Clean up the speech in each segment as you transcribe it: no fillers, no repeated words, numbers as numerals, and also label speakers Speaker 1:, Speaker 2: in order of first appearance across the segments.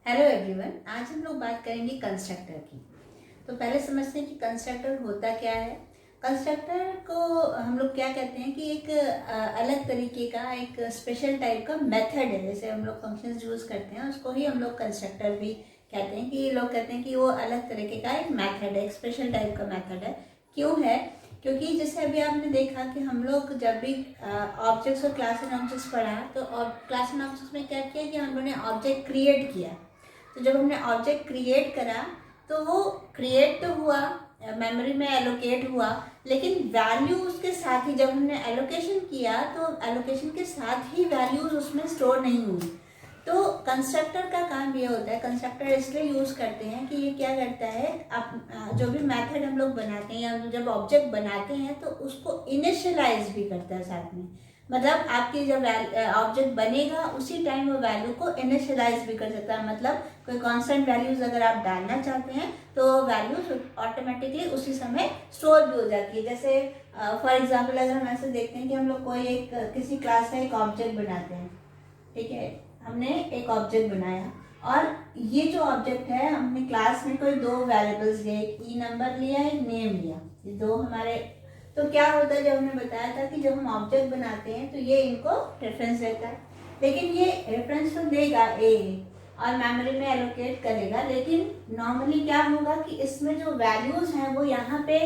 Speaker 1: Hello everyone, आज हम लोग बात करेंगे कंस्ट्रक्टर की। तो पहले समझते हैं कि कंस्ट्रक्टर होता क्या है। कंस्ट्रक्टर को हम लोग क्या कहते हैं कि एक अलग तरीके का एक स्पेशल टाइप का मेथड है। जैसे हम लोग फंक्शंस यूज करते हैं उसको ही हम लोग कंस्ट्रक्टर भी कहते हैं। कि लोग कहते हैं कि वो अलग तरीके का एक मेथड है, एक स्पेशल टाइप का मेथड है। क्यों है? क्योंकि जैसे अभी आपने देखा कि हम लोग जब भी ऑब्जेक्ट्स और क्लास एंड ऑब्जेक्ट्स पढ़ा तो क्लास एंड ऑब्जेक्ट्स में क्या किया कि हम लोगों ने ऑब्जेक्ट क्रिएट किया। तो जब हमने ऑब्जेक्ट क्रिएट करा तो वो क्रिएट तो हुआ, मेमोरी में एलोकेट हुआ, लेकिन वैल्यू उसके साथ ही जब हमने एलोकेशन किया तो एलोकेशन के साथ ही वैल्यूज उसमें स्टोर नहीं हुई। तो कंस्ट्रक्टर का काम ये होता है, कंस्ट्रक्टर इसलिए यूज करते हैं कि ये क्या करता है, आप जो भी मेथड हम लोग बनाते हैं या जब ऑब्जेक्ट बनाते हैं तो उसको इनिशियलाइज भी करता है साथ में। मतलब आपकी जब ऑब्जेक्ट बनेगा उसी टाइम वो वैल्यू को इनिशियलाइज भी कर सकता है। मतलब कोई कांस्टेंट वैल्यूज अगर आप डालना चाहते हैं तो वैल्यूज ऑटोमेटिकली उसी समय स्टोर भी हो जाती है। जैसे फॉर एग्जांपल अगर हम ऐसे देखते हैं कि हम लोग कोई एक किसी क्लास का एक ऑब्जेक्ट बनाते हैं, ठीक है, हमने एक ऑब्जेक्ट बनाया और ये जो ऑब्जेक्ट है हमने क्लास में कोई दो वेरिएबल्स लिए, एक ई नंबर लिया, एक नेम लिया, ये दो हमारे। तो क्या होता है, जब हमने बताया था कि जब हम ऑब्जेक्ट बनाते हैं तो ये इनको रेफरेंस देता है, लेकिन ये रेफरेंस तो देगा ए और मेमोरी में एलोकेट करेगा, लेकिन नॉर्मली क्या होगा कि इसमें जो वैल्यूज हैं वो यहाँ पे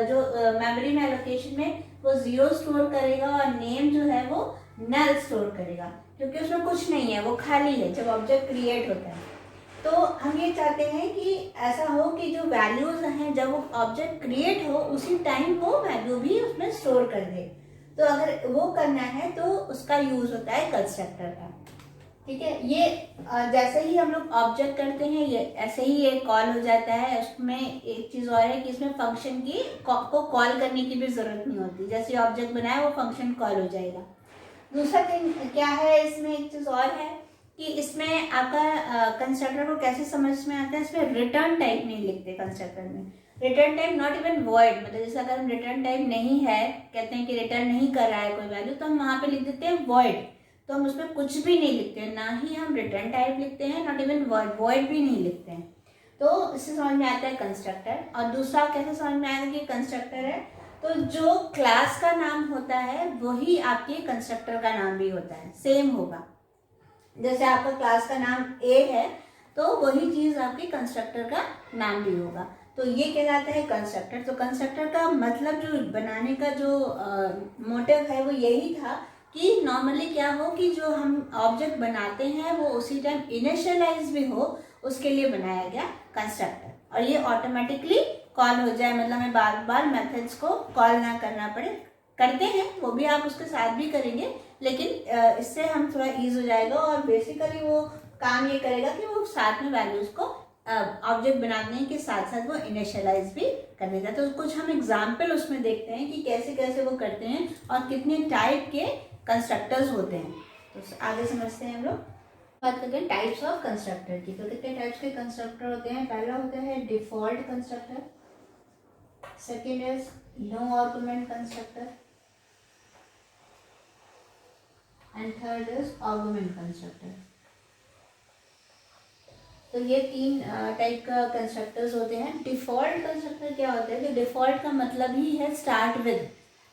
Speaker 1: जो मेमोरी में एलोकेशन में वो 0 स्टोर करेगा और नेम जो है वो नल स्टोर करेगा, क्योंकि उसमें कुछ नहीं है, वो खाली है जब ऑब्जेक्ट क्रिएट होता है। तो हम ये चाहते हैं कि ऐसा हो कि जो वैल्यूज हैं जब वो ऑब्जेक्ट क्रिएट हो उसी टाइम वो वैल्यू भी उसमें स्टोर कर दे। तो अगर वो करना है तो उसका यूज होता है कंस्ट्रक्टर का। ठीक है, ये जैसे ही हम लोग ऑब्जेक्ट करते हैं ये ऐसे ही ये कॉल हो जाता है। उसमें एक चीज और है कि इसमें फंक्शन की को कॉल करने की भी जरूरत नहीं होती। जैसे ऑब्जेक्ट बनाया वो फंक्शन कॉल हो जाएगा। दूसरा थिंग क्या है, इसमें एक चीज और है कि इसमें आपका कंस्ट्रक्टर को कैसे समझ में आता है, इसमें रिटर्न टाइप नहीं लिखते कंस्ट्रक्टर में। Return type not even void, मतलब जैसे अगर हम रिटर्न टाइप नहीं है, कहते हैं कि रिटर्न नहीं कर रहा है कोई वैल्यू, तो हम वहां पे लिख देते हैं वॉइड। तो हम उसमें कुछ भी नहीं लिखते हैं, ना ही हम रिटर्न टाइप लिखते हैं, नॉट इवन वॉइड, वॉइड भी नहीं लिखते हैं। तो इससे समझ में आता है कंस्ट्रक्टर। और दूसरा कैसे समझ में आएगा कि कंस्ट्रक्टर है, तो जो क्लास का नाम होता है वही आपके कंस्ट्रक्टर का नाम भी होता है, सेम होगा। जैसे आपका क्लास का नाम ए है तो वही चीज आपके कंस्ट्रक्टर का नाम भी होगा। तो ये कहलाता है कंस्ट्रक्टर। तो कंस्ट्रक्टर का मतलब जो बनाने का जो मोटिव है वो यही था कि नॉर्मली क्या हो कि जो हम ऑब्जेक्ट बनाते हैं वो उसी टाइम इनिशियलाइज भी हो, उसके लिए बनाया गया कंस्ट्रक्टर। और ये ऑटोमेटिकली कॉल हो जाए, मतलब हमें बार बार मेथड्स को कॉल ना करना पड़े। करते हैं वो भी, आप उसके साथ भी करेंगे, लेकिन इससे हम थोड़ा ईज हो जाएगा। और बेसिकली वो काम ये करेगा कि वो साथ में वैल्यूज को ऑब्जेक्ट बनाने के साथ साथ वो इनिशियलाइज भी कर देगा। तो कुछ हम एग्जाम्पल उसमें देखते हैं कि कैसे कैसे वो करते हैं और कितने टाइप के कंस्ट्रक्टर्स होते हैं। तो आगे समझते हैं हम लोग। बात करते हैं टाइप्स ऑफ कंस्ट्रक्टर की। तो कितने टाइप्स के कंस्ट्रक्टर होते हैं? पहला होता है default constructor, second is no argument constructor, and third is argument constructor. तो ये तीन टाइप का कंस्ट्रक्टर्स होते हैं। डिफॉल्ट कंस्ट्रक्टर क्या होता है कि डिफॉल्ट का मतलब ही है स्टार्ट विद।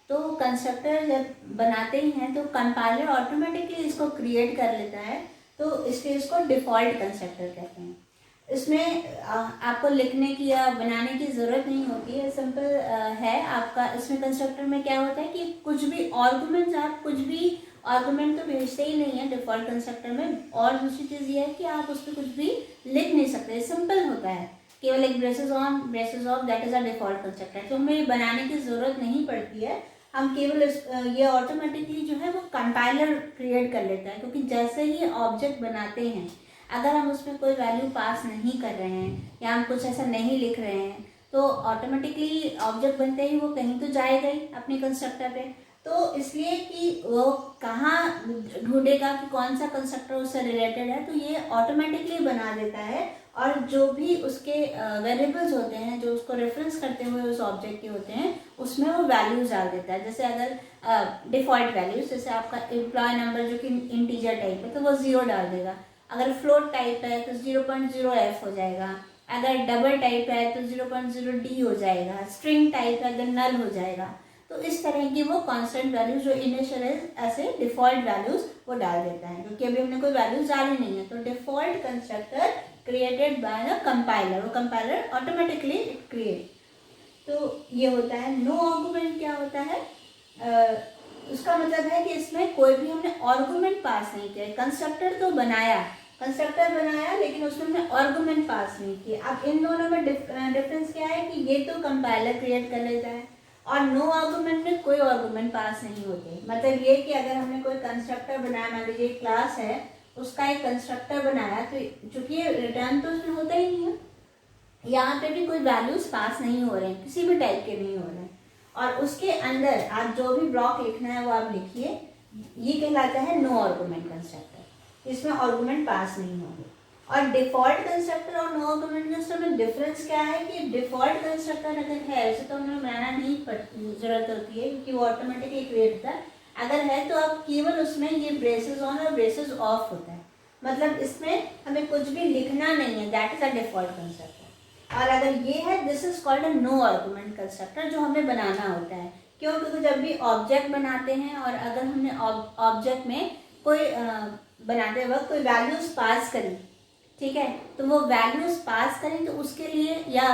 Speaker 1: तो कंस्ट्रक्टर जब बनाते ही हैं तो कंपाइलर ऑटोमेटिकली इसको क्रिएट कर लेता है, तो इसलिए इसको डिफॉल्ट कंस्ट्रक्टर कहते हैं। इसमें आपको लिखने की या बनाने की ज़रूरत नहीं होती है, सिंपल है आपका। इसमें कंस्ट्रक्टर में क्या होता है कि कुछ भी आर्गुमेंट्स, आप कुछ भी आर्गुमेंट तो भेजते ही नहीं है डिफॉल्ट कंस्ट्रक्टर में। और दूसरी चीज़ ये है कि आप उस पर कुछ भी लिख नहीं सकते, सिंपल होता है, केवल एक braces on braces of, that is a default constructor. तो हमें बनाने की ज़रूरत नहीं पड़ती है, हम केवल ये ऑटोमेटिकली जो है वो कंपाइलर क्रिएट कर लेता है। क्योंकि जैसे ही ऑब्जेक्ट बनाते हैं, अगर हम उसमें कोई वैल्यू पास नहीं कर रहे हैं या हम कुछ ऐसा नहीं लिख रहे हैं तो ऑटोमेटिकली ऑब्जेक्ट बनते ही वो कहीं तो जाएगा ही अपने कंस्ट्रक्टर पे। तो इसलिए कि वो कहाँ ढूंढेगा कि कौन सा कंस्ट्रक्टर उससे रिलेटेड है, तो ये ऑटोमेटिकली बना देता है। और जो भी उसके वेरिएबल्स होते हैं जो उसको रेफरेंस करते हुए उस ऑब्जेक्ट के होते हैं उसमें वो वैल्यूज डाल देता है। जैसे अगर डिफॉल्ट वैल्यूज, जैसे आपका एम्प्लॉय नंबर जो कि इंटीजर टाइप है तो वो 0 डाल देगा। अगर फ्लोट टाइप है तो 0.0f हो जाएगा, अगर डबल टाइप है तो 0.0d हो जाएगा, स्ट्रिंग टाइप है तो नल हो जाएगा। तो इस तरह की वो कांस्टेंट वैल्यूज जो इनिशियलाइज ऐसे डिफॉल्ट वैल्यूज वो डाल देता है, क्योंकि अभी हमने कोई वैल्यूज डाली नहीं है। तो default constructor created by the compiler, वो कंपाइलर ऑटोमेटिकली इट क्रिएट। तो ये होता है। नो आर्गुमेंट क्या होता है, उसका मतलब है कि इसमें कोई भी हमने आर्गुमेंट पास नहीं किया। कंस्ट्रक्टर तो बनाया, कंस्ट्रक्टर बनाया, लेकिन उसमें हमने आर्गुमेंट पास नहीं किए। अब इन दोनों में डिफरेंस क्या है कि ये तो कंपाइलर क्रिएट कर लेता है और नो आर्गुमेंट में कोई आर्गुमेंट पास नहीं होते। मतलब ये कि अगर हमने कोई कंस्ट्रक्टर बनाया, मान लीजिए क्लास है, उसका एक कंस्ट्रक्टर बनाया, तो चूंकि रिटर्न तो उसमें होता ही नहीं है, यहाँ पे भी कोई वैल्यूज पास नहीं हो रहे हैं, किसी भी टाइप के नहीं हो रहे हैं, और उसके अंदर आप जो भी ब्लॉक लिखना है वो आप लिखिए। ये कहलाता है नो आर्गुमेंट कंस्ट्रक्टर, इसमें आर्गुमेंट पास नहीं होंगे। और डिफॉल्ट कंस्ट्रक्टर और नो आर्गुमेंट कंस्ट्रक्टर में डिफरेंस क्या है कि डिफॉल्ट कंस्ट्रक्टर अगर है, वैसे तो हमें बनाना नहीं जरूरत होती है क्योंकि वो ऑटोमेटिकली क्रिएट होता है। अगर है तो आप केवल उसमें ये ब्रेसेस ऑन और ब्रेसेस ऑफ होता है, मतलब इसमें हमें कुछ भी लिखना नहीं है, that is a default constructor. और अगर ये है, this is called a no argument constructor, जो हमें बनाना होता है। क्यों? क्योंकि जब भी ऑब्जेक्ट बनाते हैं और अगर हमने ऑब्जेक्ट में कोई बनाते वक्त कोई वैल्यूज पास करी, ठीक है, तो वो वैल्यूज पास करें तो उसके लिए या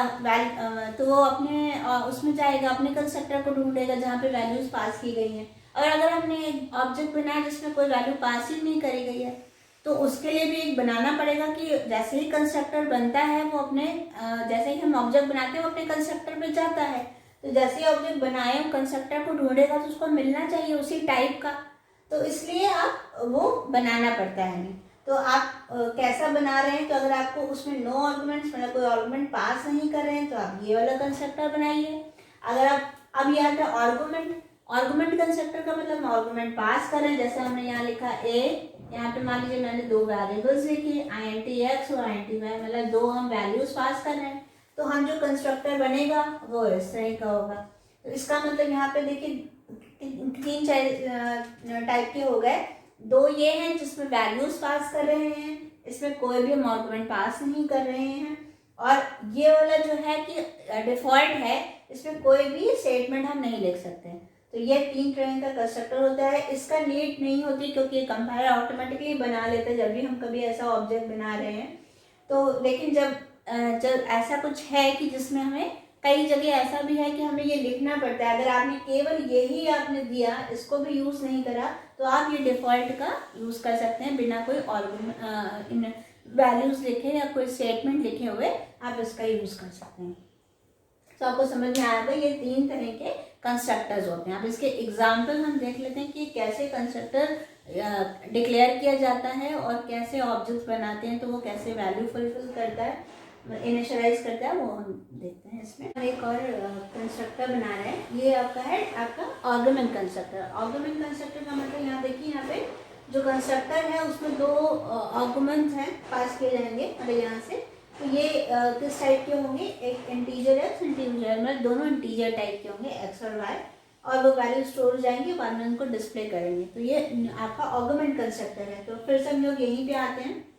Speaker 1: तो वो अपने उसमें जाएगा, अपने कंस्ट्रक्टर को ढूंढेगा जहाँ पे वैल्यूज पास की गई हैं। और अगर हमने एक ऑब्जेक्ट बनाया जिसमें कोई वैल्यू पास ही नहीं करी गई है, तो उसके लिए भी एक बनाना पड़ेगा कि जैसे ही कंस्ट्रक्टर बनता है वो अपने जैसे ही हम ऑब्जेक्ट बनाते हैं वो अपने कंस्ट्रक्टर पे जाता है। तो जैसे ही ऑब्जेक्ट बनाए वो कंस्ट्रक्टर को ढूंढेगा तो उसको मिलना चाहिए उसी टाइप का, तो इसलिए आप वो बनाना पड़ता है हमें। तो आप कैसा बना रहे हैं, तो अगर आपको उसमें नो आर्गुमेंट्स, मतलब कोई आर्गुमेंट पास नहीं कर रहे हैं, तो आप ये वाला कंस्ट्रक्टर बनाइए। अगर आप अब यहाँ पे आर्गुमेंट कंस्ट्रक्टर का मतलब आर्गुमेंट पास कर रहे हैं, जैसे हमने यहाँ लिखा ए, यहाँ पे मान लीजिए मैंने दो वेरिएबल्स लिखे INT(x) और INT(y), मतलब दो हम वैल्यूज पास कर रहे हैं, तो हम जो कंस्ट्रक्टर बनेगा वो इस तरह का होगा। तो इसका मतलब यहाँ पे देखिए तीन टाइप के हो गए। दो ये हैं जिसमें वैल्यूज पास कर रहे हैं, इसमें कोई भी हम आर्गुमेंट पास नहीं कर रहे हैं, और ये वाला जो है कि डिफॉल्ट है, इसमें कोई भी स्टेटमेंट हम नहीं लिख सकते। तो ये तीन तरह का कंस्ट्रक्टर होता है। इसका नीड नहीं होती क्योंकि कंपाइलर ऑटोमेटिकली बना लेता है जब भी हम कभी ऐसा ऑब्जेक्ट बना रहे हैं। तो लेकिन जब ऐसा कुछ है कि जिसमें हमें कई जगह ऐसा भी है कि हमें ये लिखना पड़ता है, अगर आपने केवल यही आपने दिया, इसको भी यूज़ नहीं करा, तो आप ये डिफ़ॉल्ट का यूज़ कर सकते हैं बिना कोई इन वैल्यूज़ लिखे या कोई स्टेटमेंट लिखे हुए आप इसका यूज़ कर सकते हैं। तो आपको समझ में आएगा ये तीन तरह के कंस्ट्रक्टर्स होते हैं। अब इसके एग्जाम्पल हम देख लेते हैं कि कैसे कंस्ट्रक्टर डिक्लेयर किया जाता है और कैसे ऑब्जेक्ट्स बनाते हैं, तो वो कैसे वैल्यू फुलफिल करता है, इनिशियलाइज करता है, वो हम देखते हैं। इसमें हम एक और कंस्ट्रक्टर बना रहे हैं। ये आपका है आपका आर्गुमेंट कंस्ट्रक्टर। आर्गुमेंट कंस्ट्रक्टर का मतलब यहाँ देखिए, यहाँ पे जो कंस्ट्रक्टर है उसमें दो आर्गुमेंट्स हैं पास किए जाएंगे। अगर यहाँ से तो ये किस टाइप के होंगे, एक इंटीजर x, इंटीजर, मतलब दोनों इंटीजर टाइप के होंगे x और y, और वो वैल्यू स्टोर हो जाएंगे, बाद में उनको डिस्प्ले करेंगे। तो ये आपका आर्गुमेंट कंस्ट्रक्टर है। तो फिर से हम लोग यहीं पे आते हैं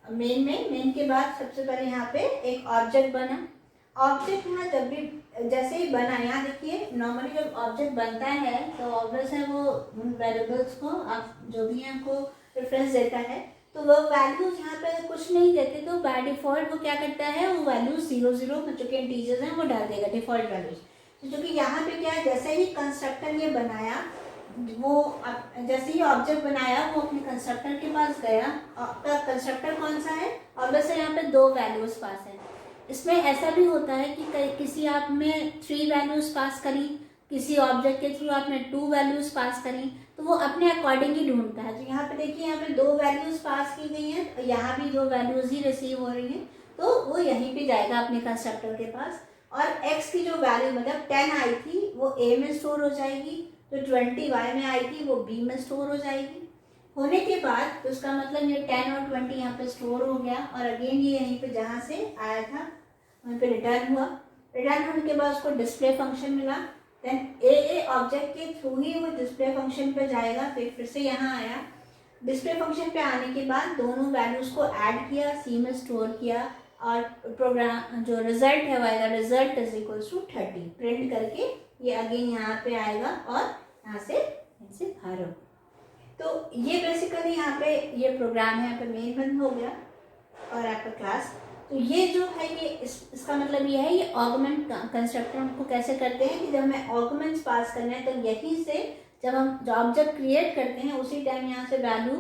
Speaker 1: मेन के बाद सबसे पहले यहाँ पे एक ऑब्जेक्ट बना। ऑब्जेक्ट यहाँ जब भी जैसे ही बना, यहाँ देखिए नॉर्मली जब ऑब्जेक्ट बनता है तो ऑब्वियस है वो वेरिएबल्स को आप जो भी हैं को रेफरेंस देता है, तो वो वैल्यूज यहाँ पे कुछ नहीं देते, तो बाय डिफॉल्ट वो क्या करता है, वो वैल्यूज 0 0 जो कि इंटीजर्स हैं वो डाल देगा डिफॉल्ट वैल्यूज। तो जो कि यहाँ पे क्या है, जैसे ही कंस्ट्रक्टर ये बनाया, वो जैसे ही ऑब्जेक्ट बनाया वो अपने कंस्ट्रक्टर के पास गया। आपका कंस्ट्रक्टर कौन सा है, और वैसे यहाँ पे दो वैल्यूज पास है। इसमें ऐसा भी होता है कि किसी आप में 3 वैल्यूज पास करी, किसी ऑब्जेक्ट के थ्रू आपने 2 वैल्यूज पास करी, तो वो अपने अकॉर्डिंग ही ढूंढता है। तो यहाँ पे देखिए, यहाँ पे 2 वैल्यूज पास की गई हैं, यहाँ भी 2 वैल्यूज ही रिसीव हो रही हैं, तो वो यहीं पे जाएगा अपने कंस्ट्रक्टर के पास। और x की जो वैल्यू मतलब 10 आई थी वो a में स्टोर हो जाएगी, तो 20 y में आई थी वो b में स्टोर हो जाएगी। होने के बाद तो उसका मतलब ये 10 और 20 यहाँ पे स्टोर हो गया, और अगेन ये यहीं पे जहाँ से आया था वहीं पे रिटर्न हुआ। रिटर्न होने के बाद उसको डिस्प्ले फंक्शन मिला, देन ए ऑब्जेक्ट के थ्रू ही वो डिस्प्ले फंक्शन पे जाएगा, फिर से यहाँ आया, डिस्प्ले फंक्शन पे आने के बाद दोनों वैल्यूज़ को ऐड किया, सी में स्टोर किया और प्रोग्राम जो रिजल्ट है वो आएगा result is equal to 30 print करके ये अगेन यहाँ पे आएगा और यहाँ से बाहर हो। तो ये बेसिकली यहाँ पे ये प्रोग्राम है, यहाँ पे मेन बंद हो गया और आपका क्लास। तो ये जो है ये इसका मतलब ये है ये ऑगमेंट कंस्ट्रक्टर को कैसे करते हैं कि जब हमें ऑगमेंट्स पास करना है तो यहीं से जब हम जो ऑब्जेक्ट क्रिएट करते हैं उसी टाइम यहाँ से वैल्यू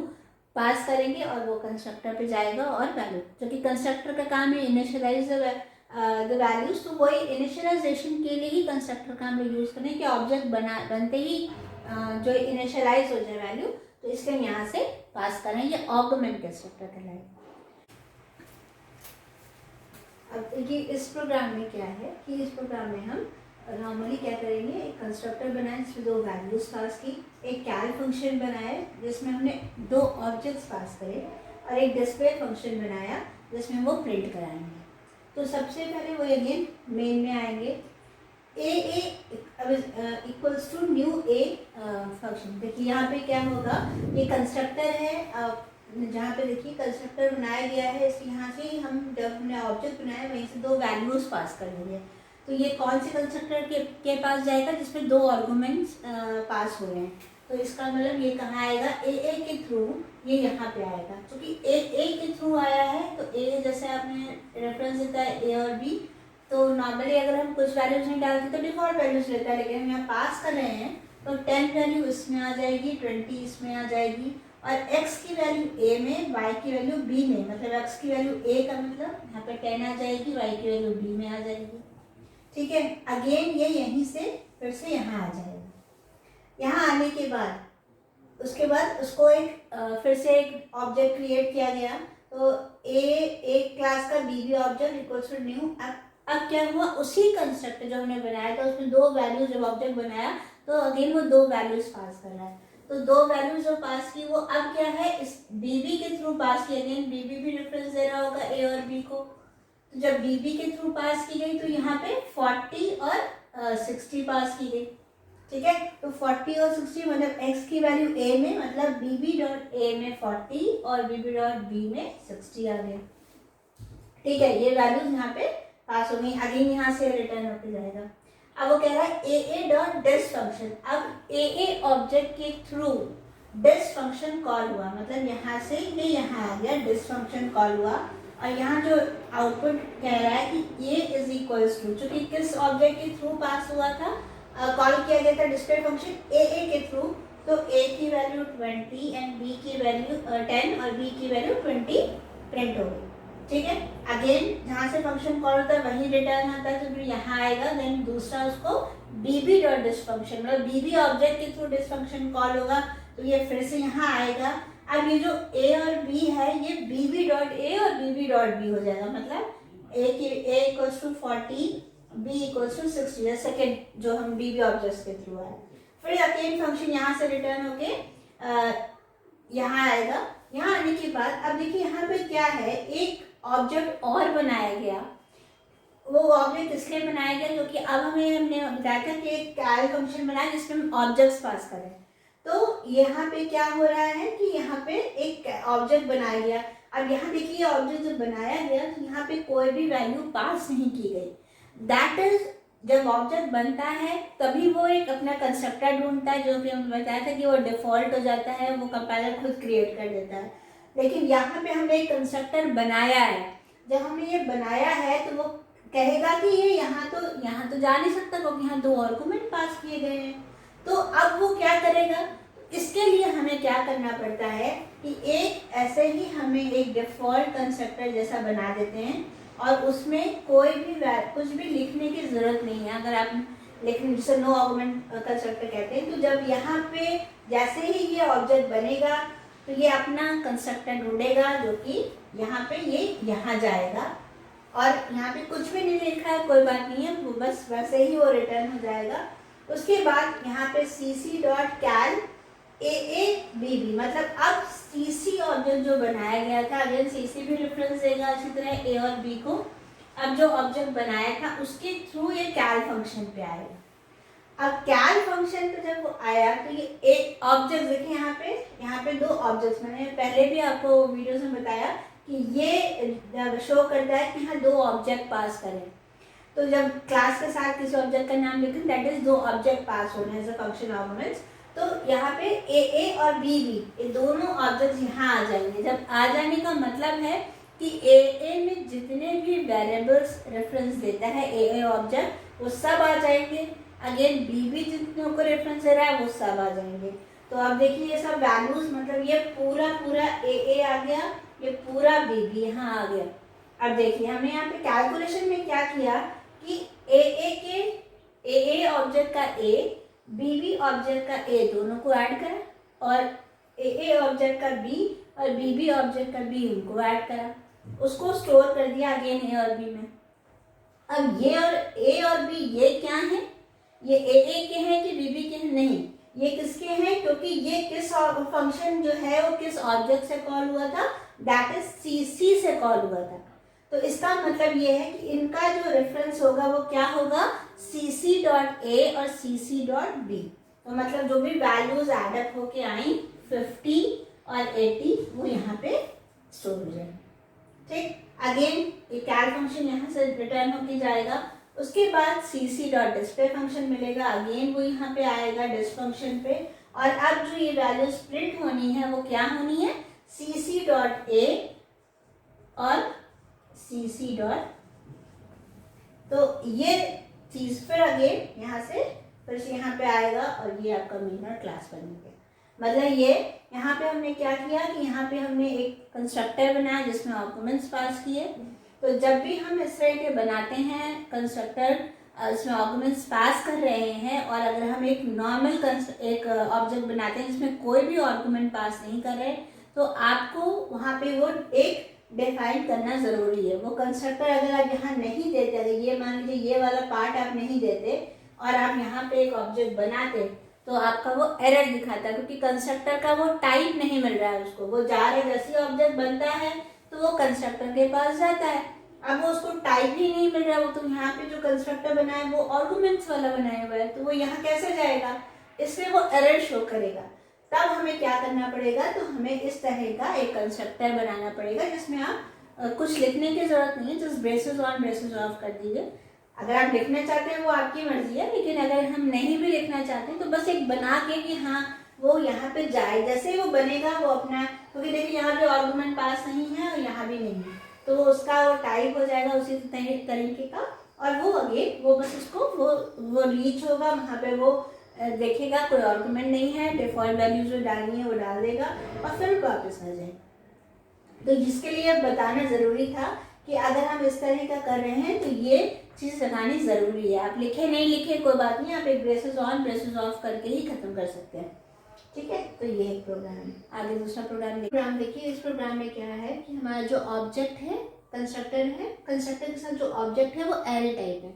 Speaker 1: पास करेंगे और वो कंस्ट्रक्टर पे जाएगा और वैल्यू, जो कि कंस्ट्रक्टर का काम है इनिशियलाइज द वैल्यूज। तो वही इनिशियलाइजेशन के लिए ही कंस्ट्रक्टर का हम लोग यूज़ करें कि ऑब्जेक्ट बनते ही जो इनिशियलाइज हो जाए वैल्यू, तो इसलिए हम यहाँ से पास करें, ये ऑगमेंट कंस्ट्रक्टर कहलाएगा। अब देखिए इस प्रोग्राम में क्या है कि इस प्रोग्राम में हम नॉर्मली क्या करेंगे, एक कंस्ट्रक्टर बनाए जिसमें दो वैल्यूज पास की, एक कैल फंक्शन बनाया जिसमें हमने दो ऑब्जेक्ट्स पास करे और एक डिस्प्ले फंक्शन बनाया जिसमें वो प्रिंट कराएंगे। तो सबसे पहले वो अगेन मेन में आएंगे, A equals to new A function. देखिए यहाँ पे क्या होगा, ये कंस्ट्रक्टर है जहाँ पे देखिए कंस्ट्रक्टर बनाया गया है, इसके यहाँ से हम जब हमने ऑब्जेक्ट बनाया वहीं से दो वैल्यूज पास कर लेंगे। तो ये कौन से कंस्ट्रक्टर के पास जाएगा जिसमें दो आर्गुमेंट्स पास हो रहे हैं। तो इसका मतलब ये कहाँ आएगा, ए के थ्रू ये यहाँ पे आएगा, क्योंकि ए के थ्रू आया है। तो ए जैसे आपने रेफरेंस देता है ए और बी, तो नॉर्मली अगर हम कुछ वैल्यूज नहीं डालते तो डिफॉल्ट वैल्यूज लेता है, लेकिन हम यहाँ पास कर रहे हैं तो 10 वैल्यू इसमें आ जाएगी, 20 इसमें आ जाएगी और x की वैल्यू a में, y की वैल्यू b में, मतलब x की वैल्यू a का मतलब यहाँ पे 10 आ जाएगी, y की वैल्यू b में आ जाएगी। ठीक है, अगेन ये यहीं से फिर से यहाँ आ जाएगा। यहाँ आने के बाद उसके बाद उसको एक फिर से एक ऑब्जेक्ट क्रिएट किया गया, तो एक क्लास का b भी ऑब्जेक्ट इक्वल्स टू न्यू। अब क्या हुआ, उसी कंस्ट्रक्टर जो हमने बनाया था उसमें दो वैल्यूज जब ऑब्जेक्ट बनाया तो अगेन वो दो वैल्यूज पास कर रहा है। तो दो वैल्यूज जो पास की वो अब क्या है, इस बीबी के थ्रू पास की, अगेन बीबी भी रेफरेंस दे रहा होगा ए और बी को। तो जब बीबी के थ्रू पास की गई तो यहाँ पे 40 और 60 पास की गई। ठीक है, तो 40 और 60 मतलब x की वैल्यू a में, मतलब बीबी डॉट a में 40 और बीबी डॉट b में 60 आ गया। ठीक है, ये वैल्यूज यहाँ पे पास हो गई, अगेन यहाँ से रिटर्न होके जाएगा। अब वो कह रहा है ए डॉट डिस फंक्शन। अब ए ऑब्जेक्ट के थ्रू डिस फंक्शन कॉल हुआ, मतलब यहाँ से ये यहाँ आ गया, डिस फंक्शन कॉल हुआ और यहाँ जो आउटपुट कह रहा है कि ये इज इक्वल्स टू, चूंकि किस ऑब्जेक्ट के थ्रू पास हुआ था, कॉल किया गया था डिस्प्ले फंक्शन ए के थ्रू, तो ए की वैल्यू 20 एंड बी की वैल्यू 10 और बी की वैल्यू 20 प्रिंट हो गई। ठीक है, अगेन जहाँ से फंक्शन कॉल होता है वहीं रिटर्न आता है, तो फिर यहाँ आएगा, देन दूसरा उसको बीबी डॉट डिस फंक्शन, मतलब बीबी ऑब्जेक्ट के थ्रू डिस फंक्शन कॉल होगा तो ये फिर से यहाँ आएगा। अब ये जो ए और बी है ये बीबी डॉट ए और बीबी डॉट बी हो जाएगा, मतलब A equals to 40, B equals to 60, second जो हम बीबी ऑब्जेक्ट के थ्रू आए। फिर अगेन फंक्शन यहाँ से रिटर्न होके यहाँ आएगा। यहाँ आने के बाद अब देखिए यहाँ पे क्या है, एक ऑब्जेक्ट और बनाया गया। वो ऑब्जेक्ट इसलिए बनाया गया क्योंकि अब हमने बताया था कि एक कैल फंक्शन बनाया जिसमें हम ऑब्जेक्ट्स पास करें। तो यहाँ पे क्या हो रहा है कि यहाँ पे एक ऑब्जेक्ट बनाया गया। अब यहाँ देखिए ऑब्जेक्ट जब बनाया गया तो यहाँ पे कोई भी वैल्यू पास नहीं की गई। दैट इज जब ऑब्जेक्ट बनता है तभी वो एक अपना कंस्ट्रक्टर ढूंढता है, जो कि हम बताया था कि वो डिफॉल्ट हो जाता है, वो कंपाइलर खुद क्रिएट कर देता है। लेकिन यहाँ पे हमने एक कंस्ट्रक्टर बनाया है, जब हमने ये बनाया है तो वो कहेगा कि ये यहाँ तो जा नहीं सकता क्योंकि यहाँ दो आर्गुमेंट पास किए गए हैं। तो अब वो क्या करेगा, इसके लिए हमें क्या करना पड़ता है कि एक ऐसे ही हमें एक डिफॉल्ट कंस्ट्रक्टर जैसा बना देते हैं और उसमें कोई भी कुछ भी लिखने की जरूरत नहीं है। अगर आप लेकिन जिसे नो आर्गुमेंट कंस्ट्रक्टर कहते हैं, तो जब यहाँ पे जैसे ही ये ऑब्जेक्ट बनेगा तो ये अपना कंस्ट्रक्टर ढूंढेगा जो कि यहाँ पे ये यहाँ जाएगा और यहाँ पे कुछ भी नहीं लिखा है, कोई बात नहीं है, वो बस वैसे ही वो रिटर्न हो जाएगा। उसके बाद यहाँ पे cc डॉट कैल AABB, मतलब अब cc ऑब्जेक्ट जो बनाया गया था, अगेन cc भी रेफरेंस देगा इसी तरह a और b को। अब जो ऑब्जेक्ट बनाया था उसके थ्रू ये कैल फंक्शन पे आएगा। अब कैल फंक्शन पे जब वो आया तो ये एक ऑब्जेक्ट देखिए यहाँ पे दो ऑब्जेक्ट्स, मैंने पहले भी आपको वीडियोस में बताया कि ये शो करता है कि हाँ दो ऑब्जेक्ट पास करें। तो जब क्लास के साथ किसी ऑब्जेक्ट का नाम लिखें दैट इज दो ऑब्जेक्ट पास होने एज अ फंक्शन आर्गुमेंट्स। तो यहाँ पे ए और बी ये दोनों ऑब्जेक्ट्स यहाँ आ जाएंगे। जब आ जाने का मतलब है कि ए में जितने भी वेरिएबल्स रेफरेंस देता है ए ऑब्जेक्ट वो सब आ जाएंगे। अगेन बी जितनों को रेफरेंस दे रहा है वो सब आ जाएंगे। तो अब देखिए ये सब वैल्यूज मतलब ये पूरा ए आ गया, ये पूरा बी यहाँ आ गया। अब देखिए हमने यहाँ पे कैलकुलेशन में क्या किया कि ए ऑब्जेक्ट का ए, बी ऑब्जेक्ट का ए दोनों को ऐड करा और ए ऑब्जेक्ट का बी और बी ऑब्जेक्ट का बी उनको ऐड करा, उसको स्टोर कर दिया अगेन ए और बी में। अब ये और ए और बी ये क्या है, ये ए के हैं कि बी के हैं? नहीं, ये किसके हैं? क्योंकि ये किस फंक्शन जो है वो किस ऑब्जेक्ट से कॉल हुआ था, दैट इज सी से कॉल हुआ था। तो इसका मतलब ये है कि इनका जो रेफरेंस होगा वो क्या होगा, cc.a और cc.b। तो मतलब जो भी वैल्यूज एडअप होके आई 50 और 80 वो यहाँ पे स्टोर हो जाएंगे। ठीक, अगेन ये कैल फंक्शन यहाँ से रिटर्न होके जाएगा। उसके बाद cc.display फंक्शन मिलेगा, अगेन वो यहाँ पे आएगा डिस फंक्शन पे। और अब जो ये वैल्यूज प्रिंट होनी है वो क्या होनी है, cc.a और cc डॉट। तो ये चीज फिर अगेन यहाँ से फिर से यहाँ पे आएगा और ये आपका मेन और क्लास बनेंगे। मतलब ये यहाँ पे हमने क्या किया कि यहाँ पे हमने एक कंस्ट्रक्टर बनाया जिसमें आर्गुमेंट्स पास किए। तो जब भी हम इस तरह के बनाते हैं कंस्ट्रक्टर, इसमें आर्गुमेंट्स पास कर रहे हैं, और अगर हम एक नॉर्मल एक ऑब्जेक्ट बनाते हैं जिसमें कोई भी आर्गुमेंट पास नहीं कर रहे, तो आपको वहाँ पे वो एक डिफाइन करना जरूरी है। वो कंस्ट्रक्टर अगर आप यहाँ नहीं देते, अगर ये मान लीजिए ये वाला पार्ट आप नहीं देते और आप यहाँ पे एक ऑब्जेक्ट बनाते तो आपका वो एरर दिखाता है, क्योंकि कंस्ट्रक्टर का वो टाइप नहीं मिल रहा है उसको। वो जा रहे जैसे ऑब्जेक्ट बनता है तो वो कंस्ट्रक्टर के पास जाता है, अब वो उसको टाइप ही नहीं मिल रहा है। वो तो यहाँ पे जो कंस्ट्रक्टर बनाए वो आर्गुमेंट्स वाला बनाया हुआ है, तो वो यहाँ कैसे जाएगा, इसलिए वो एरर शो करेगा। तब हमें क्या करना पड़ेगा, तो हमें इस तरह का एक कंस्ट्रक्टर बनाना पड़ेगा जिसमें आप कुछ लिखने की जरूरत नहीं है, just braces on braces of कर दीजिए। अगर आप लिखना चाहते हैं वो आपकी मर्जी है, लेकिन अगर हम नहीं भी लिखना चाहते हैं तो बस एक बना के कि हाँ वो यहाँ पे जाए, जैसे ही वो बनेगा वो अपना, क्योंकि देखिए यहाँ पे आर्गुमेंट पास नहीं है और यहाँ भी नहीं है, तो उसका वो टाइप हो जाएगा उसी तरीके का। और वो अगेन वो बस उसको वो रीच होगा, वहाँ पे वो देखेगा कोई आर्गुमेंट नहीं है, डिफॉल्ट वैल्यू जो डालनी है वो डाल देगा और फिर वापस आ जाएगा। तो जिसके लिए बताना ज़रूरी था कि अगर हम इस तरह का कर रहे हैं तो ये चीज़ लगानी ज़रूरी है। आप लिखे नहीं लिखे कोई बात नहीं, आप एक ब्रेसेस ऑन ब्रेसेस ऑफ करके ही ख़त्म कर सकते हैं। ठीक है, तो ये एक प्रोग्राम है। आगे दूसरा प्रोग्राम देखिए। इस प्रोग्राम में क्या है कि हमारा जो ऑब्जेक्ट है कंस्ट्रक्टर है, कंस्ट्रक्टर के साथ जो ऑब्जेक्ट है वो एरे टाइप है।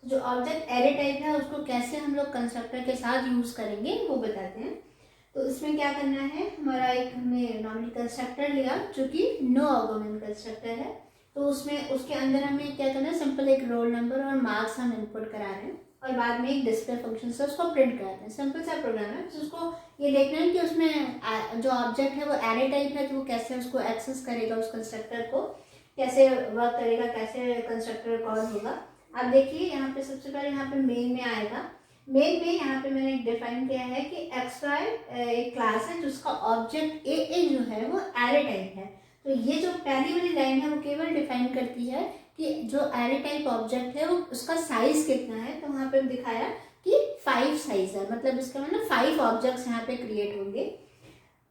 Speaker 1: तो जो ऑब्जेक्ट एरे टाइप है उसको कैसे हम लोग कंस्ट्रक्टर के साथ यूज़ करेंगे वो बताते हैं। तो इसमें क्या करना है, हमारा एक हमने नॉर्मली कंस्ट्रक्टर लिया जो कि नो आर्गुमेंट कंस्ट्रक्टर है। तो उसमें उसके अंदर हमें क्या करना है, सिंपल एक रोल नंबर और मार्क्स हम इनपुट करा रहे हैं और बाद में एक डिस्प्ले फंक्शन से उसको प्रिंट कराते हैं। सिंपल सा प्रोग्राम है। तो उसको ये देखना है कि उसमें जो ऑब्जेक्ट है वो एरे टाइप है, तो वो कैसे उसको एक्सेस करेगा, उस कंस्ट्रक्टर को कैसे वर्क करेगा, कैसे कंस्ट्रक्टर कॉल होगा। अब देखिए यहाँ पे सबसे पहले यहाँ पे मेन में आएगा। मेन में यहाँ पे मैंने डिफाइन किया है कि xy एक क्लास है जिसका ऑब्जेक्ट ए जो है वो एरे टाइप है। तो ये जो पहली वाली लाइन है वो केवल डिफाइन करती है कि जो एरे टाइप ऑब्जेक्ट है वो उसका साइज कितना है। तो वहाँ पे दिखाया कि 5 साइज है, मतलब इसका मतलब 5 ऑब्जेक्ट्स यहाँ पे क्रिएट होंगे।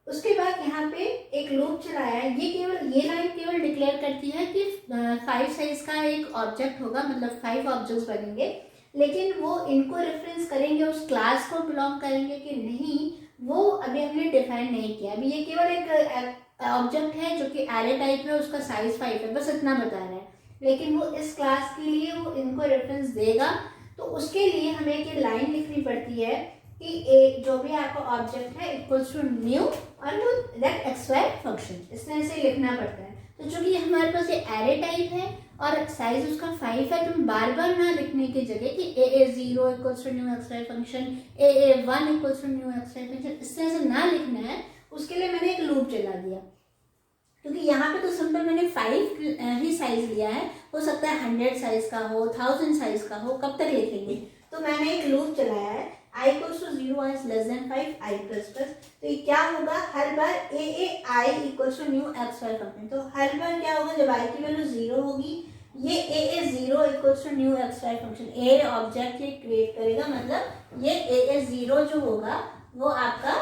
Speaker 1: उसके बाद यहाँ पे एक लूप चलाया है। ये लाइन केवल डिक्लेयर करती है कि 5 साइज का एक ऑब्जेक्ट होगा, मतलब 5 ऑब्जेक्ट्स बनेंगे। लेकिन वो इनको रेफरेंस करेंगे, उस क्लास को बिलोंग करेंगे कि नहीं, वो अभी हमने डिफाइन नहीं किया। अभी ये केवल एक ऑब्जेक्ट है जो कि एरे टाइप है, उसका साइज 5 है, बस इतना बता रहा है। लेकिन वो इस क्लास के लिए वो इनको रेफरेंस देगा। तो उसके लिए हमें एक लाइन लिखनी पड़ती है कि जो भी आपका ऑब्जेक्ट है इक्वल्स टू न्यू और दैट xy फंक्शन, इस तरह से लिखना पड़ता है। तो चूंकि हमारे पास ये एरे टाइप है और साइज उसका 5 है, तो हम बार बार ना लिखने की जगह कि AA0 equals to new X Y function, AA1 equals to new X Y function, इस तरह से ना लिखना है, उसके लिए मैंने एक लूप चला दिया। क्योंकि यहाँ पे तो सिंपल मैंने 5 ही साइज लिया है, हो सकता है 100 साइज का हो, 1000 साइज का हो, कब तक लिखेंगे। तो मैंने एक लूप चलाया है i equals to 0 i less than 5 i plus plus. तो ये क्या होगा, हर बार ai equals to new X Y function, तो हर बार क्या होगा, जब i की वैल्यू 0 होगी, ये AA0 equals to new X Y function A object ये क्रिएट करेगा। मतलब ये AA0 जो होगा वो आपका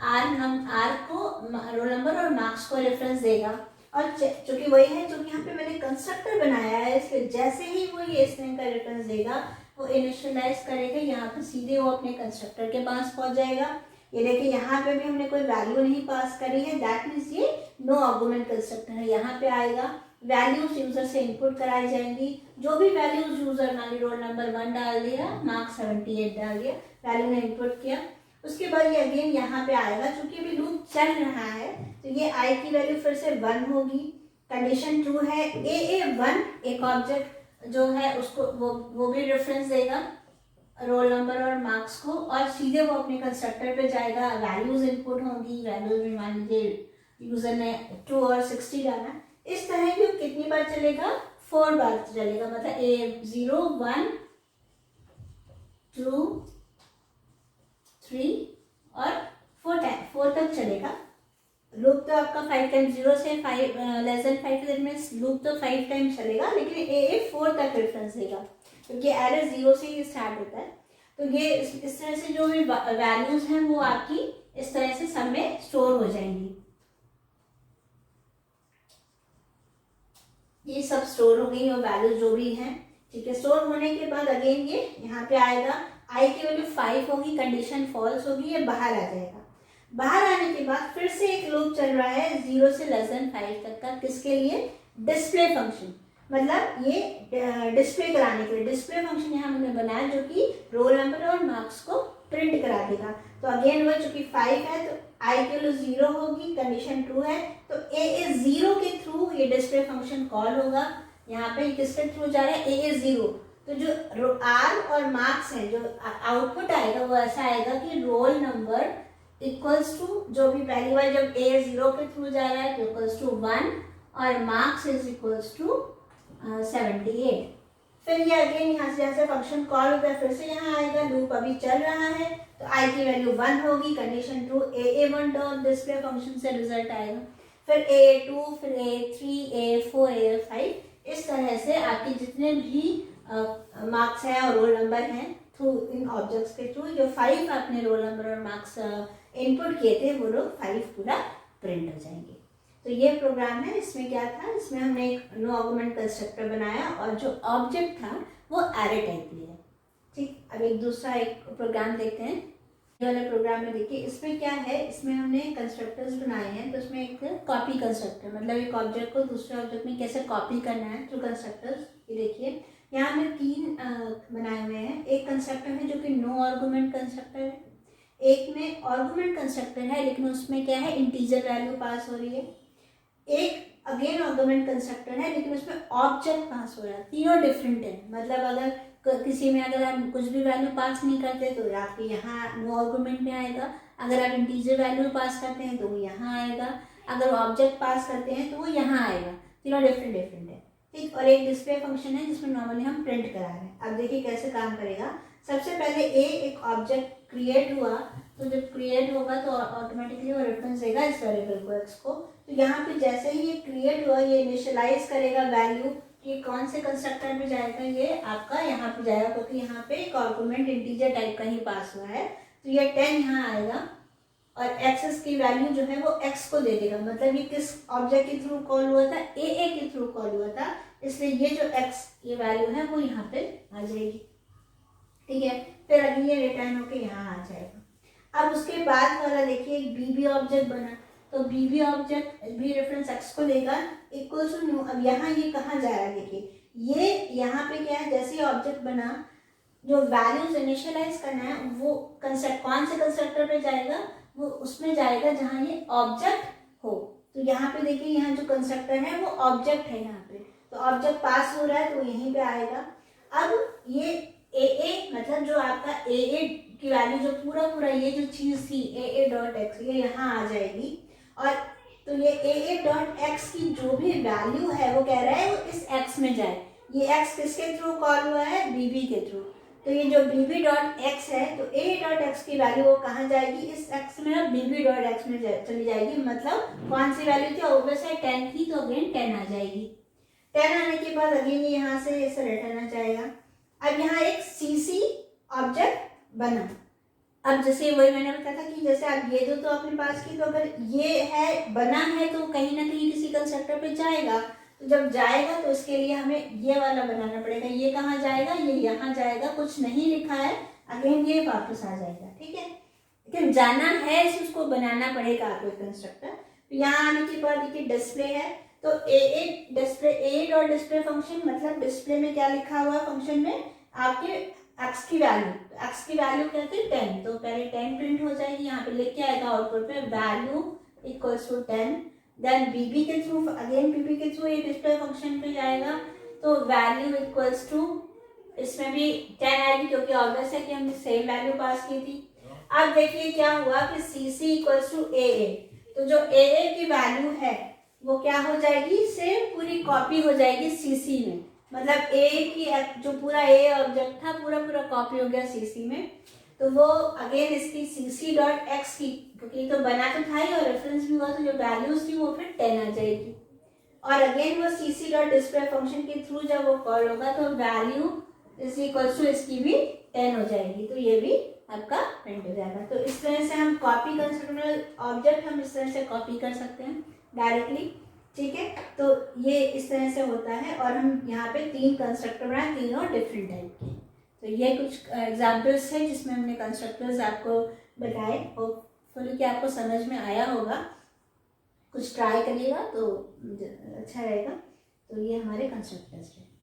Speaker 1: आर को रोल नंबर और मार्क्स को रेफरेंस देगा। और चूंकि वही है, चूंकि यहाँ पे मैंने कंस्ट्रक्टर बनाया है, इसलिए जैसे ही वो ये स्ट्रिंग का रेफरेंस देगा वो इनिशियलाइज करेगा, यहाँ पे सीधे वो अपने कंस्ट्रक्टर के पास पहुंच जाएगा। ये देखिए यहाँ पे भी हमने कोई वैल्यू नहीं पास करी है, दैट मीन्स ये नो आर्गुमेंट कंस्ट्रक्टर है। यहाँ पे आएगा, वैल्यूज यूजर से इनपुट कराई जाएंगी, जो भी वैल्यूज यूजर मान ली रोल नंबर 1 डाल दिया, मार्क्स 78 डाल दिया, वैल्यू ने इनपुट किया। उसके बाद ये अगेन यहाँ पे आएगा, चूंकि अभी लूप चल रहा है तो ये i की वैल्यू फिर से 1 होगी, कंडीशन ट्रू है, AA1 एक ऑब्जेक्ट जो है उसको वो भी रेफरेंस देगा रोल नंबर और मार्क्स को, और सीधे वो अपने कंस्ट्रक्टर पे जाएगा, वैल्यूज इनपुट होंगी, वैल्यूज में मान लीजिए यूजर ने 2 और 60 डाला। इस तरह ये कितनी बार चलेगा, 4 बार चलेगा, मतलब A0 1 2 3 और 4 तक चलेगा। लूप तो आपका 5 टाइम 0 से 5 लेस देन 5 में लूप तो 5 टाइम चलेगा, लेकिन AA 4 तक रेफरेंस देगा, क्योंकि एरे 0 से ही स्टार्ट होता है। तो ये इस तरह से जो भी वैल्यूज हैं वो आपकी इस तरह से सब में स्टोर हो जाएंगी। ये सब स्टोर हो गई और वैल्यूज जो भी हैं, ठीक है। स्टोर होने के बाद अगेन ये यहाँ पे आएगा, i की वैल्यू 5 होगी, कंडीशन फॉल्स होगी, ये बाहर आ जाएगा। बाहर आने के बाद फिर से एक लूप चल रहा है 0 से लेस देन 5 तक का, किसके लिए, डिस्प्ले फंक्शन, मतलब ये डिस्प्ले कराने के लिए। डिस्प्ले फंक्शन यहाँ हमने बनाया जो कि रोल नंबर और मार्क्स को प्रिंट करा देगा। तो अगेन वो चूंकि 5 है तो i की वैल्यू 0 होगी, कंडीशन ट्रू है, तो AA0 के थ्रू ये डिस्प्ले फंक्शन कॉल होगा। यहाँ पे किसके थ्रू जा रहा है, AA0, तो जो r और मार्क्स है, जो आउटपुट आएगा वो ऐसा आएगा कि रोल नंबर इक्वल्स टू, जो भी पहली बार जब A0 के थ्रू जा रहा है तो इक्वल्स टू 1 और मार्क्स इज इक्वल्स टू 78। फिर ये अगेन यहाँ से जैसे फंक्शन कॉल होता है फिर से यहाँ आएगा, लूप अभी चल रहा है, तो i की वैल्यू 1 होगी, condition true, AA1 dot display function से रिजल्ट आएगा, फिर AA2, फिर AA3, AA4, AA5, इस तरह से आपके जितने भी मार्क्स हैं और रोल नंबर हैं थ्रू इन ऑब्जेक्ट्स के थ्रू, जो 5 आपने रोल नंबर और मार्क्स इनपुट किए थे वो लोग 5 पूरा प्रिंट हो जाएंगे। तो ये प्रोग्राम है, इसमें क्या था, इसमें हमने एक नो आर्गुमेंट कंस्ट्रक्टर बनाया और जो ऑब्जेक्ट था वो एरे टाइप लिया। ठीक, अब एक दूसरा एक प्रोग्राम देखते हैं। ये वाले प्रोग्राम में देखिए, इसमें क्या है, इसमें हमने कंस्ट्रक्टर्स बनाए हैं। तो इसमें एक कॉपी कंस्ट्रक्टर, मतलब एक ऑब्जेक्ट को दूसरे ऑब्जेक्ट में कैसे कॉपी करना है थ्रू कंस्ट्रक्टर्स। ये देखिए यहाँ हमने 3 बनाए हुए हैं। एक कंस्ट्रक्टर है जो कि नो आर्गुमेंट कंस्ट्रक्टर है, एक में आर्गुमेंट कंस्ट्रक्टर है लेकिन उसमें क्या है, इंटीजर वैल्यू पास हो रही है, एक अगेन आर्गुमेंट कंस्ट्रक्टर है लेकिन उसमें ऑब्जेक्ट पास हो रहा है। तीनों डिफरेंट है, मतलब अगर किसी में अगर आप कुछ भी वैल्यू पास नहीं करते तो आपके यहाँ नो आर्गुमेंट में आएगा, अगर आप इंटीजर वैल्यू पास करते हैं तो वो यहाँ आएगा, अगर ऑब्जेक्ट पास करते हैं तो वो यहाँ आएगा। तीनों डिफरेंट डिफरेंट है, ठीक। और एक डिस्प्ले फंक्शन है जिसमें नॉर्मली हम प्रिंट करा रहे हैं। अब देखिए कैसे काम करेगा। सबसे पहले एक ऑब्जेक्ट क्रिएट हुआ, तो जब क्रिएट होगा तो ऑटोमेटिकली वो रेफरेंस देगा इस वेरिएबल को x को। तो यहाँ पे जैसे ही ये क्रिएट हुआ ये इनिशियलाइज करेगा वैल्यू, ये कौन से कंस्ट्रक्टर में जाएगा, ये आपका यहाँ पे जाएगा, क्योंकि यहाँ पे एक आर्गुमेंट इंटीजर टाइप का ही पास हुआ है। तो ये 10 यहाँ आएगा और एक्सेस की वैल्यू जो है वो x को दे देगा। मतलब ये किस ऑब्जेक्ट के थ्रू कॉल हुआ था, AA के थ्रू कॉल हुआ था, इसलिए ये जो x ये वैल्यू है वो यहाँ पे आ जाएगी, ठीक है। फिर अभी ये रिटर्न होके यहाँ आ जाएगा। अब उसके बाद वाला देखिए एक BB ऑब्जेक्ट बना, तो BB ऑब्जेक्ट भी रेफरेंस x को लेगा इक्वल टू न्यू। अब यहाँ ये कहाँ जा रहा है, देखिए ये यहाँ पे क्या है, जैसे ऑब्जेक्ट बना जो वैल्यूज इनिशियलाइज करना है वो कंस्ट्रक्ट कौन से कंस्ट्रक्टर पे जाएगा, वो उसमें जाएगा जहाँ ये ऑब्जेक्ट हो। तो यहाँ पे देखिए, यहाँ जो कंस्ट्रक्टर है वो ऑब्जेक्ट है यहाँ पे, तो ऑब्जेक्ट पास हो रहा है तो यहीं पे आएगा। अब ये ए मतलब जो आपका ए की वैल्यू जो पूरा ये जो चीज़ थी ए डॉट एक्स, ये यहाँ आ जाएगी। और तो ये ए डॉट एक्स की जो भी वैल्यू है वो कह रहा है वो इस एक्स में जाए। ये एक्स किसके थ्रू कॉल हुआ है, बी के थ्रू। तो ये जो बी डॉट एक्स है, तो ए डॉट एक्स की वैल्यू वो कहाँ जाएगी, इस एक्स में, और बी डॉट एक्स में चली जाएगी। मतलब कौन सी वैल्यू थी, ऑब्वियस है 10 थी, तो अगेन 10 आ जाएगी। 10 आने के बाद अगेन यहाँ से इसे रिटर्न आ जाएगा। अब यहाँ एक सीसी ऑब्जेक्ट बना। अब जैसे वही मैंने बताया था कि जैसे आप ये दो तो अपने पास की, तो अगर ये है बना है तो कहीं ना कहीं किसी कंस्ट्रक्टर पे जाएगा। तो जब जाएगा तो इसके लिए हमें ये वाला बनाना पड़ेगा। ये कहाँ जाएगा, ये यहाँ जाएगा, कुछ नहीं लिखा है, अगेन ये वापस आ जाएगा, ठीक है। लेकिन जाना है उसको बनाना पड़ेगा आपको कंस्ट्रक्टर। तो यहाँ आने के बाद देखिए डिस्प्ले है, तो A display, A dot display function, मतलब डिस्प्ले में क्या लिखा हुआ है फंक्शन में, आपके एक्स की वैल्यू, एक्स की वैल्यू कहते हैं 10, तो पहले 10 प्रिंट हो जाएगी, यहाँ पे लिख के आएगा आउटपुट पे वैल्यू इक्वल्स टू 10। देन बीबी के थ्रू, अगेन बीबी के थ्रू ये डिस्प्ले फंक्शन पे जाएगा, तो वैल्यू इक्वल्स टू, इसमें भी 10 आएगी क्योंकि ऑब्वियस है कि हमने सेम वैल्यू पास की थी। अब देखिए क्या हुआ कि सी सी इक्वल्स टू ए, तो जो ए की वैल्यू है वो क्या हो जाएगी, सेम पूरी कॉपी हो जाएगी सी सी में। मतलब ए की जो पूरा ए ऑब्जेक्ट था पूरा कॉपी हो गया सी सी में। तो वो अगेन इसकी सी सी डॉट एक्स की, क्योंकि तो बना तो था ही और रेफरेंस भी हुआ, तो जो वैल्यूज थी वो फिर 10 आ जाएगी। और अगेन वो सी सी डॉट डिस्प्ले फंक्शन के थ्रू जब वो कॉल होगा तो वैल्यू इज इक्वल्स टू इसकी भी 10 हो जाएगी, तो ये भी आपका प्रिंट हो जाएगा। तो इस तरह से हम कॉपी कंस्ट्रक्टर ऑब्जेक्ट हम इस तरह से कॉपी कर सकते हैं डायरेक्टली, ठीक है। तो ये इस तरह से होता है, और हम यहाँ पे 3 कंस्ट्रक्टर बनाए, तीनों डिफरेंट टाइप के। तो ये कुछ एग्जाम्पल्स हैं जिसमें हमने कंस्ट्रक्टर्स आपको बताए। होपफुली कि आपको समझ में आया होगा, कुछ ट्राई करिएगा तो अच्छा रहेगा। तो ये हमारे कंस्ट्रक्टर्स हैं।